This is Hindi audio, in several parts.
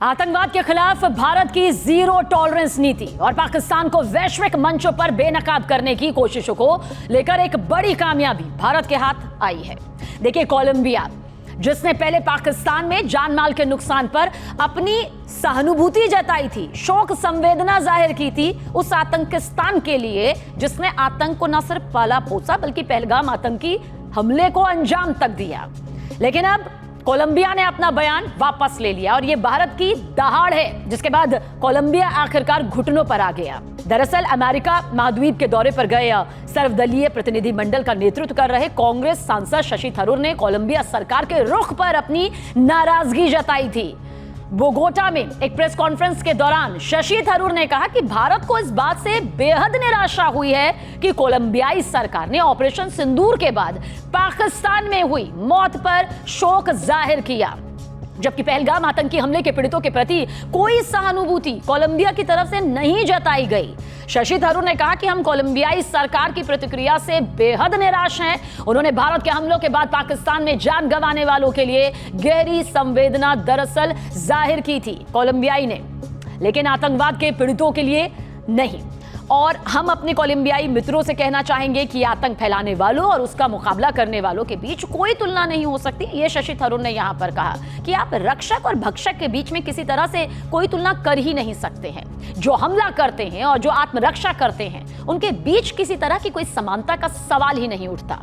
आतंकवाद के खिलाफ भारत की जीरो टॉलरेंस नीति और पाकिस्तान को वैश्विक मंचों पर बेनकाब करने की कोशिशों को लेकर एक बड़ी कामयाबी भारत के हाथ आई है। देखिए, कोलंबिया जिसने पहले पाकिस्तान में जान माल के नुकसान पर अपनी सहानुभूति जताई थी, शोक संवेदना जाहिर की थी, उस आतंकिस्तान के लिए जिसने आतंक को न सिर्फ पाला पोसा बल्कि पहलगाम आतंकी हमले को अंजाम तक दिया। लेकिन अब कोलंबिया ने अपना बयान वापस ले लिया और यह भारत की दहाड़ है, जिसके बाद कोलंबिया आखिरकार घुटनों पर आ गया। दरअसल अमेरिका महाद्वीप के दौरे पर गए सर्वदलीय प्रतिनिधिमंडल का नेतृत्व कर रहे कांग्रेस सांसद शशि थरूर ने कोलंबिया सरकार के रुख पर अपनी नाराजगी जताई थी। बोगोटा में एक प्रेस कॉन्फ्रेंस के दौरान शशि थरूर ने कहा कि भारत को इस बात से बेहद निराशा हुई है कि कोलंबियाई सरकार ने ऑपरेशन सिंदूर के बाद पाकिस्तान में हुई मौत पर शोक जाहिर किया, जबकि पहलगाम आतंकी हमले के पीड़ितों के प्रति कोई सहानुभूति कोलंबिया की तरफ से नहीं जताई गई। शशि थरूर ने कहा कि हम कोलंबियाई सरकार की प्रतिक्रिया से बेहद निराश हैं। उन्होंने भारत के हमलों के बाद पाकिस्तान में जान गंवाने वालों के लिए गहरी संवेदना दरअसल जाहिर की थी कोलंबियाई ने, लेकिन आतंकवाद के पीड़ितों के लिए नहीं। और हम अपने कोलंबियाई मित्रों से कहना चाहेंगे कि आतंक फैलाने वालों और उसका मुकाबला करने वालों के बीच कोई तुलना नहीं हो सकती। ये शशि थरूर ने यहां पर कहा कि आप रक्षक और भक्षक के बीच में किसी तरह से कोई तुलना कर ही नहीं सकते हैं। जो हमला करते हैं और जो आत्मरक्षा करते हैं, उनके बीच किसी तरह की कोई समानता का सवाल ही नहीं उठता।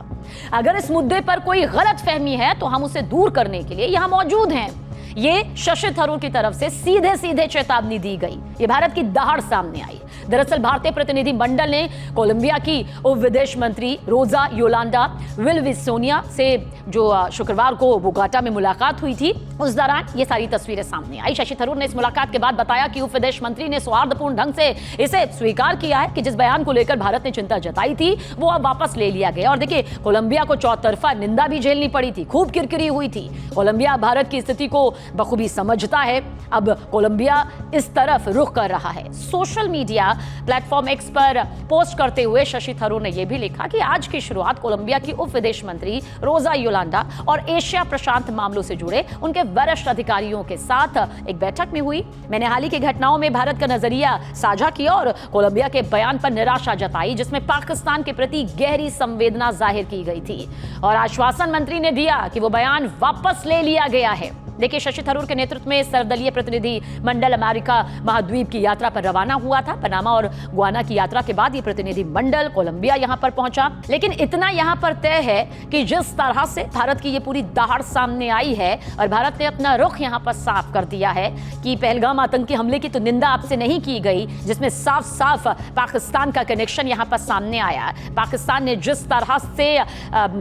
अगर इस मुद्दे पर कोई गलतफहमी है तो हम उसे दूर करने के लिए यहां मौजूद हैं। ये शशि थरूर की तरफ से सीधे सीधे चेतावनी दी गई। ये भारत की दहाड़ सामने आई। दरअसल भारतीय प्रतिनिधि मंडल ने कोलंबिया की उप विदेश मंत्री रोजा योलांडा विलविसोनिया से जो शुक्रवार को बोगोटा में मुलाकात हुई थी, उस दौरान ये सारी तस्वीरें सामने आई। शशि थरूर ने इस मुलाकात के बाद बताया कि उप विदेश मंत्री ने सौहार्दपूर्ण ढंग से इसे स्वीकार किया है कि जिस बयान को लेकर भारत ने चिंता जताई थी वो अब वापस ले लिया गया। और देखिए, कोलंबिया को चौतरफा निंदा भी झेलनी पड़ी थी, खूब किरकिरी हुई थी। कोलंबिया भारत की स्थिति को बखूबी समझता है। अब कोलंबिया इस तरफ रुख कर रहा है। सोशल मीडिया प्लेटफॉर्म एक्स पर पोस्ट करते हुए शशि थरूर ने यह भी लिखा कि आज की शुरुआत कोलंबिया की उप विदेश मंत्री रोजा योलांडा और एशिया प्रशांत मामलों से जुड़े उनके वरिष्ठ अधिकारियों के साथ एक बैठक में हुई। मैंने हाल ही की घटनाओं में भारत का नजरिया साझा किया और कोलंबिया के बयान पर निराशा जताई, जिसमें पाकिस्तान के प्रति गहरी संवेदना जाहिर की गई थी और आश्वासन मंत्री ने दिया कि वो बयान वापस ले लिया गया है। देखिए, शशि थरूर के नेतृत्व में सर्वदलीय प्रतिनिधि मंडल अमेरिका महाद्वीप की यात्रा पर रवाना हुआ था। पनामा और गुआना की यात्रा के बाद ये प्रतिनिधि मंडल कोलंबिया यहां पर पहुंचा। लेकिन इतना यहां पर तय है कि जिस तरह से भारत की ये पूरी दहाड़ सामने आई है और भारत ने अपना रुख यहां पर साफ कर दिया है कि पहलगाम आतंकी हमले की तो निंदा आपसे नहीं की गई, जिसमें साफ साफ पाकिस्तान का कनेक्शन यहां पर सामने आया। पाकिस्तान ने जिस तरह से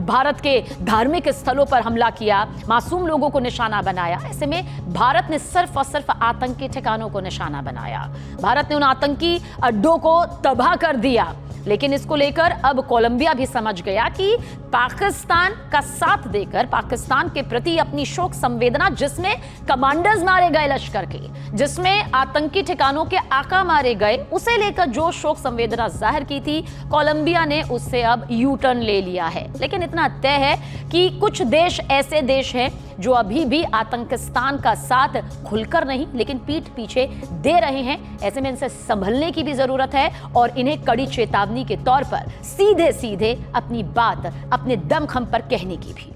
भारत के धार्मिक स्थलों पर हमला किया, मासूम लोगों को निशाना बनाया, ऐसे में भारत ने सिर्फ और सिर्फ आतंकी ठिकानों को निशाना बनाया। भारत ने उन आतंकी अड्डों को तबाह कर दिया। लेकिन इसको लेकर अब कोलंबिया भी समझ गया कि पाकिस्तान का साथ देकर पाकिस्तान के प्रति अपनी शोक संवेदना, जिसमें कमांडर्स मारे गए लश्कर के, जिसमें आतंकी ठिकानों के आका मारे गए, उसे लेकर जो शोक संवेदना जाहिर की थी, कोलंबिया ने उससे अब यू टर्न ले लिया है। लेकिन इतना तय है कि कुछ देश ऐसे देश हैं जो अभी भी आतंकिस्तान का साथ खुलकर नहीं लेकिन पीठ पीछे दे रहे हैं। ऐसे में इनसे संभलने की भी जरूरत है और इन्हें कड़ी चेतावनी के तौर पर सीधे सीधे अपनी बात अपने दमखम पर कहने की भी।